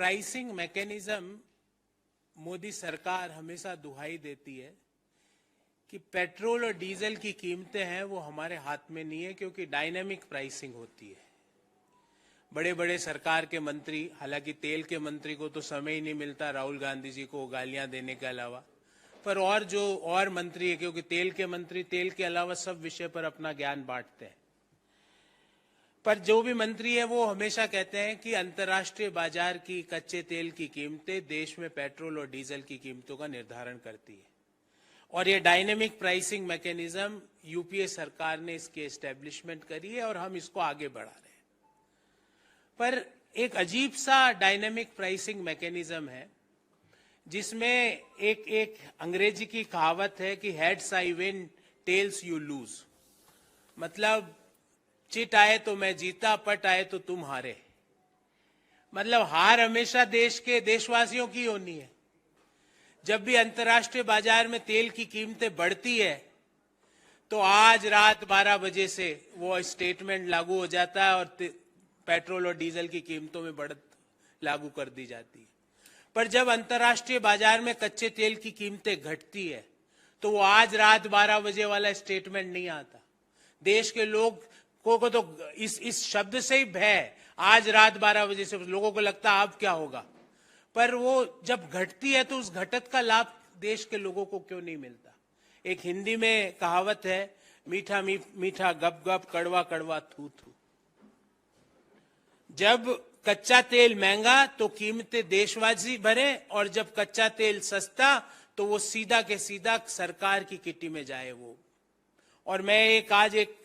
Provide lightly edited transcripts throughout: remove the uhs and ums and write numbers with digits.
Pricing mechanism Modi सरकार हमेशा दुहाई देती है कि पेट्रोल और डीजल की कीमतें हैं वो हमारे हाथ में नहीं है, क्योंकि डायनेमिक प्राइसिंग होती है। बड़े बड़े सरकार के मंत्री, हालांकि तेल के मंत्री को तो समय ही नहीं मिलता राहुल गांधी जी को गालियां देने के अलावा, पर और मंत्री है, क्योंकि तेल के मंत्री तेल के अलावा सब विषय पर अपना ज्ञान बांटते हैं। पर जो भी मंत्री है वो हमेशा कहते हैं कि अंतर्राष्ट्रीय बाजार की कच्चे तेल की कीमतें देश में पेट्रोल और डीजल की कीमतों का निर्धारण करती है, और ये डायनेमिक प्राइसिंग मैकेनिज्म यूपीए सरकार ने इसकी एस्टेब्लिशमेंट करी है और हम इसको आगे बढ़ा रहे हैं। पर एक अजीब सा डायनेमिक प्राइसिंग मैकेनिज्म है जिसमें एक अंग्रेजी की कहावत है कि heads I win tells you lose, मतलब चिट आए तो मैं जीता, पट आए तो तुम हारे। मतलब हार हमेशा देशवासियों की होनी है। जब भी अंतर्राष्ट्रीय बाजार में तेल की कीमतें बढ़ती है तो आज रात 12 बजे से वो स्टेटमेंट लागू हो जाता है और पेट्रोल और डीजल की कीमतों में बढ़त लागू कर दी जाती है। पर जब अंतर्राष्ट्रीय बाजार में कच्चे तेल की कीमतें घटती है तो वो आज रात 12 बजे वाला स्टेटमेंट नहीं आता। देश के लोग को तो इस शब्द से ही भय, आज रात 12 बजे से लोगों को लगता है अब क्या होगा। पर वो जब घटती है तो उस घटत का लाभ देश के लोगों को क्यों नहीं मिलता। एक हिंदी में कहावत है, मीठा मीठा गप गप, कड़वा कड़वा थू थू। जब कच्चा तेल महंगा तो कीमतें देशवासी भरे, और जब कच्चा तेल सस्ता तो वो सीधा के सीधा सरकार की किटी में जाए वो। और मैं आज एक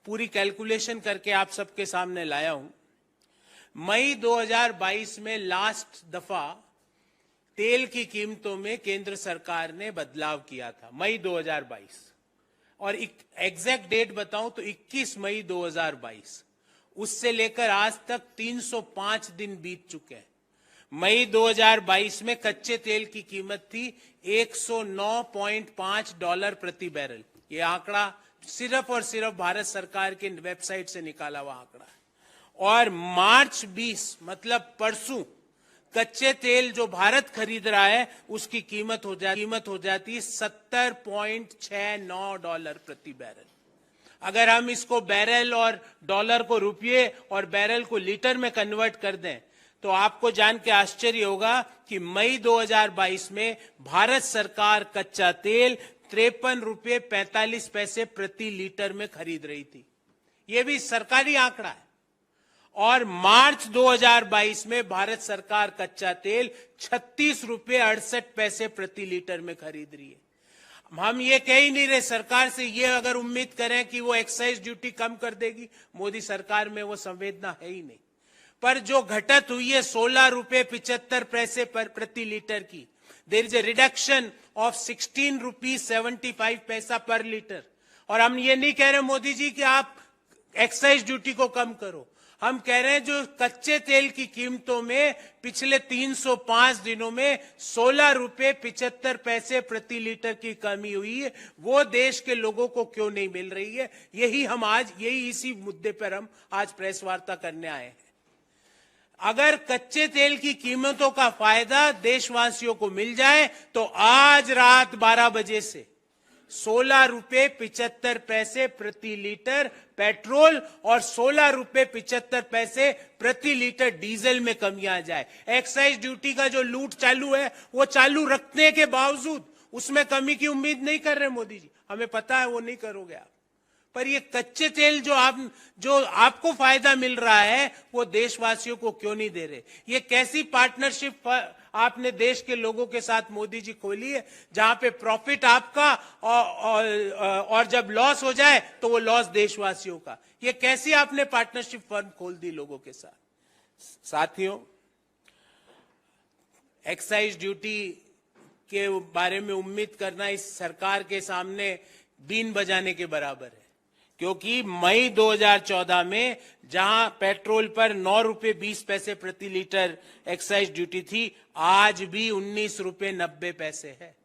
पूरी कैलकुलेशन करके आप सबके सामने लाया हूं। मई 2022 में लास्ट दफा तेल की कीमतों में केंद्र सरकार ने बदलाव किया था, मई 2022, और एग्जैक्ट डेट बताऊं तो 21 मई 2022। उससे लेकर आज तक 305 दिन बीत चुके हैं। मई 2022 में कच्चे तेल की कीमत थी $109.5 प्रति बैरल। ये आंकड़ा सिर्फ और सिर्फ भारत सरकार के वेबसाइट से निकाला हुआ आंकड़ा है। और मार्च 20, मतलब परसों, कच्चे तेल जो भारत खरीद रहा है उसकी कीमत हो जाती है $70.69 प्रति बैरल। अगर हम इसको बैरल और डॉलर को रुपये और बैरल को लीटर में कन्वर्ट कर दें तो आपको जान के आश्चर्य होगा कि मई 2022 में भारत सरकार कच्चा तेल ₹53.45 प्रति लीटर में खरीद रही थी। यह भी सरकारी आंकड़ा है। और मार्च 2022 में भारत सरकार कच्चा तेल ₹36.68 प्रति लीटर में खरीद रही है। हम ये कह ही नहीं रहे सरकार से ये अगर उम्मीद करें कि वो एक्साइज ड्यूटी कम कर देगी, मोदी सरकार में वो संवेदना है ही नहीं। पर जो घटत हुई है ₹16.75 प्रति लीटर की, there is a reduction of ₹16.75 per litre. और हम ये नहीं कह रहे मोदी जी कि आप एक्साइज ड्यूटी को कम करो, हम कह रहे हैं जो कच्चे तेल की कीमतों में पिछले 305 दिनों में ₹16.75 प्रति लीटर की कमी हुई है, वो देश के लोगों को क्यों नहीं मिल रही है। इसी मुद्दे पर हम आज प्रेस वार्ता करने आए हैं। अगर कच्चे तेल की कीमतों का फायदा देशवासियों को मिल जाए तो आज रात 12 बजे से ₹16.75 प्रति लीटर पेट्रोल और ₹16.75 प्रति लीटर डीजल में कमी आ जाए। एक्साइज ड्यूटी का जो लूट चालू है वो चालू रखने के बावजूद उसमें कमी की उम्मीद नहीं कर रहे मोदी जी, हमें पता है वो नहीं करोगे आप। पर ये कच्चे तेल जो आपको फायदा मिल रहा है वो देशवासियों को क्यों नहीं दे रहे। ये कैसी पार्टनरशिप आपने देश के लोगों के साथ मोदी जी खोली है, जहां पे प्रॉफिट आपका और जब लॉस हो जाए तो वो लॉस देशवासियों का। ये कैसी आपने पार्टनरशिप फर्म खोल दी लोगों के साथ। साथियों, एक्साइज ड्यूटी के बारे में उम्मीद करना इस सरकार के सामने बीन बजाने के बराबर है, क्योंकि मई 2014 में जहां पेट्रोल पर ₹9.20 प्रति लीटर एक्साइज ड्यूटी थी, आज भी ₹19.90 है।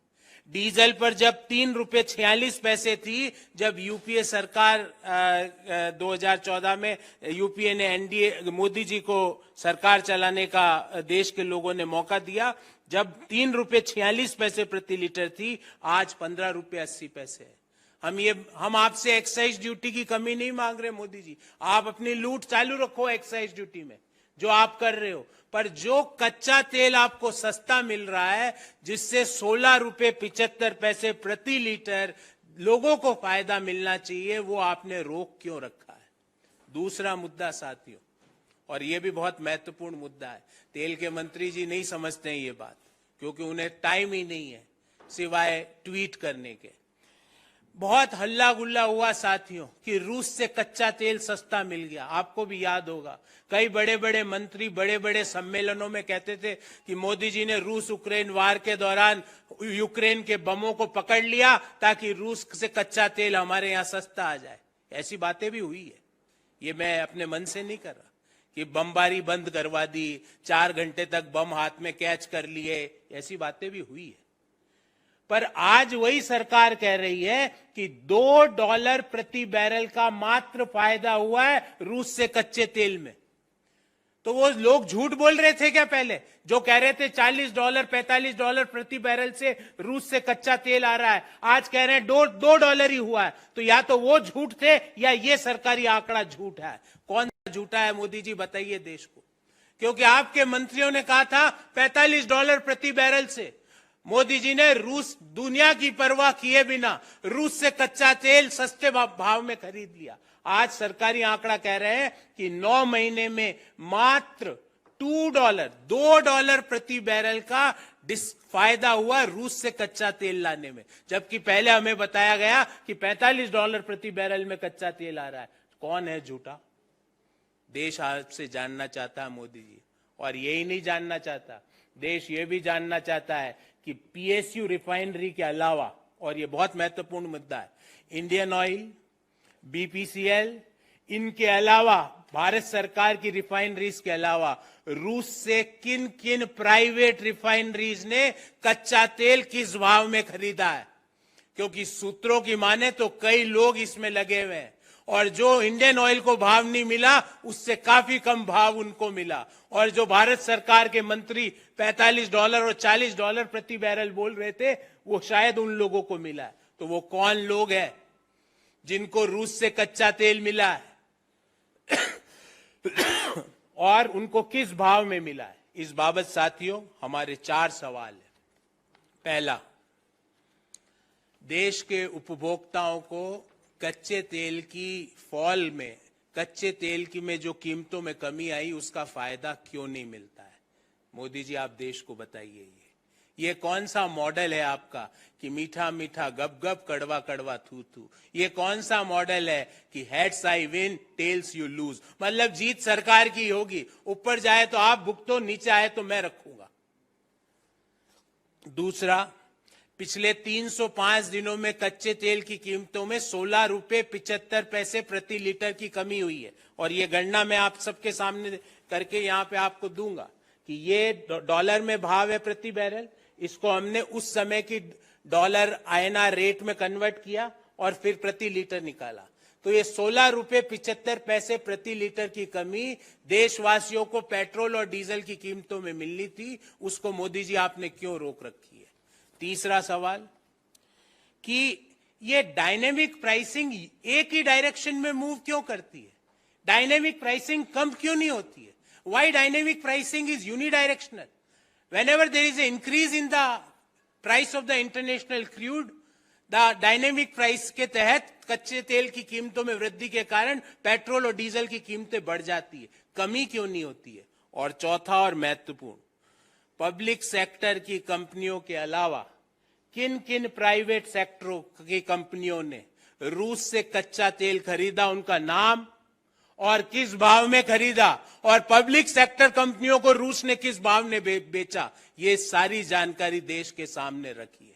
डीजल पर जब 3.46 रुपए थी, जब यूपीए सरकार 2014 में यूपीए ने एनडीए मोदी जी को सरकार चलाने का देश के लोगों ने मौका दिया, जब 3.46 रुपए प्रति लीटर थी, आज 15.80 रुपए है। हम आपसे एक्साइज ड्यूटी की कमी नहीं मांग रहे मोदी जी, आप अपनी लूट चालू रखो एक्साइज ड्यूटी में जो आप कर रहे हो, पर जो कच्चा तेल आपको सस्ता मिल रहा है, जिससे 16.75 रुपए प्रति लीटर लोगों को फायदा मिलना चाहिए, वो आपने रोक क्यों रखा है। दूसरा मुद्दा साथियों, और ये भी बहुत महत्वपूर्ण मुद्दा है, तेल के मंत्री जी नहीं समझते हैं ये बात, क्योंकि उन्हें टाइम ही नहीं है सिवाय ट्वीट करने के। बहुत हल्ला गुल्ला हुआ साथियों कि रूस से कच्चा तेल सस्ता मिल गया। आपको भी याद होगा, कई बड़े बड़े मंत्री बड़े बड़े सम्मेलनों में कहते थे कि मोदी जी ने रूस यूक्रेन वार के दौरान यूक्रेन के बमों को पकड़ लिया ताकि रूस से कच्चा तेल हमारे यहाँ सस्ता आ जाए। ऐसी बातें भी हुई है, ये मैं अपने मन से नहीं कर रहा कि बमबारी बंद करवा दी, 4 घंटे तक बम हाथ में कैच कर लिए, ऐसी बातें भी हुई है। पर आज वही सरकार कह रही है कि $2 प्रति बैरल का मात्र फायदा हुआ है रूस से कच्चे तेल में। तो वो लोग झूठ बोल रहे थे क्या पहले, जो कह रहे थे $40 $45 प्रति बैरल से रूस से कच्चा तेल आ रहा है, आज कह रहे हैं $2 ही हुआ है। तो या तो वो झूठ थे या ये सरकारी आंकड़ा झूठ है। कौन सा झूठा है मोदी जी, बताइए देश को, क्योंकि आपके मंत्रियों ने कहा था $45 प्रति बैरल से। मोदी जी ने रूस दुनिया की परवाह किए बिना रूस से कच्चा तेल सस्ते भाव में खरीद लिया। आज सरकारी आंकड़ा कह रहे हैं कि 9 महीने में मात्र $2 प्रति बैरल का फायदा हुआ रूस से कच्चा तेल लाने में, जबकि पहले हमें बताया गया कि $45 प्रति बैरल में कच्चा तेल आ रहा है। कौन है झूठा? देश आपसे जानना चाहता है मोदी जी, और यही नहीं जानना चाहता, देश ये भी जानना चाहता है कि पीएसयू रिफाइनरी के अलावा, और ये बहुत महत्वपूर्ण मुद्दा है, इंडियन ऑयल, बीपीसीएल, इनके अलावा भारत सरकार की रिफाइनरीज के अलावा रूस से किन किन प्राइवेट रिफाइनरीज ने कच्चा तेल किस भाव में खरीदा है। क्योंकि सूत्रों की माने तो कई लोग इसमें लगे हुए हैं, और जो इंडियन ऑयल को भाव नहीं मिला उससे काफी कम भाव उनको मिला, और जो भारत सरकार के मंत्री $45 और $40 प्रति बैरल बोल रहे थे, वो शायद उन लोगों को मिला है। तो वो कौन लोग हैं जिनको रूस से कच्चा तेल मिला है और उनको किस भाव में मिला है? इस बाबत साथियों हमारे 4 सवाल हैं। पहला, देश के उपभोक्ताओं को कच्चे तेल की फॉल में, कच्चे तेल की में जो कीमतों में कमी आई, उसका फायदा क्यों नहीं मिलता है? मोदी जी आप देश को बताइए, ये कौन सा मॉडल है आपका कि मीठा मीठा गप गप कड़वा कड़वा थू थू? ये कौन सा मॉडल है कि heads I win tells you lose? मतलब जीत सरकार की होगी, ऊपर जाए तो आप भुगतो, नीचे आए तो मैं रखूंगा। दूसरा, पिछले 305 दिनों में कच्चे तेल की कीमतों में $16.75 प्रति लीटर की कमी हुई है, और ये गणना मैं आप सबके सामने करके यहां पे आपको दूंगा कि ये डॉलर में भाव है प्रति बैरल, इसको हमने उस समय की डॉलर INR रेट में कन्वर्ट किया और फिर प्रति लीटर निकाला। तो ये $16.75 प्रति लीटर की कमी देशवासियों को पेट्रोल और डीजल की कीमतों में मिलनी थी, उसको मोदी जी आपने क्यों रोक रखी है? तीसरा सवाल कि ये डायनेमिक प्राइसिंग एक ही डायरेक्शन में मूव क्यों करती है? डायनेमिक प्राइसिंग कम क्यों नहीं होती है? Why dynamic pricing is unidirectional? Whenever there is an increase in the price of the international crude, the dynamic price के तहत कच्चे तेल की कीमतों में वृद्धि के कारण पेट्रोल और डीजल की कीमतें बढ़ जाती है, कमी क्यों नहीं होती है? और चौथा और महत्वपूर्ण, पब्लिक सेक्टर की कंपनियों के अलावा किन किन प्राइवेट सेक्टरों की कंपनियों ने रूस से कच्चा तेल खरीदा, उनका नाम और किस भाव में खरीदा, और पब्लिक सेक्टर कंपनियों को रूस ने किस भाव में बेचा, ये सारी जानकारी देश के सामने रखी है।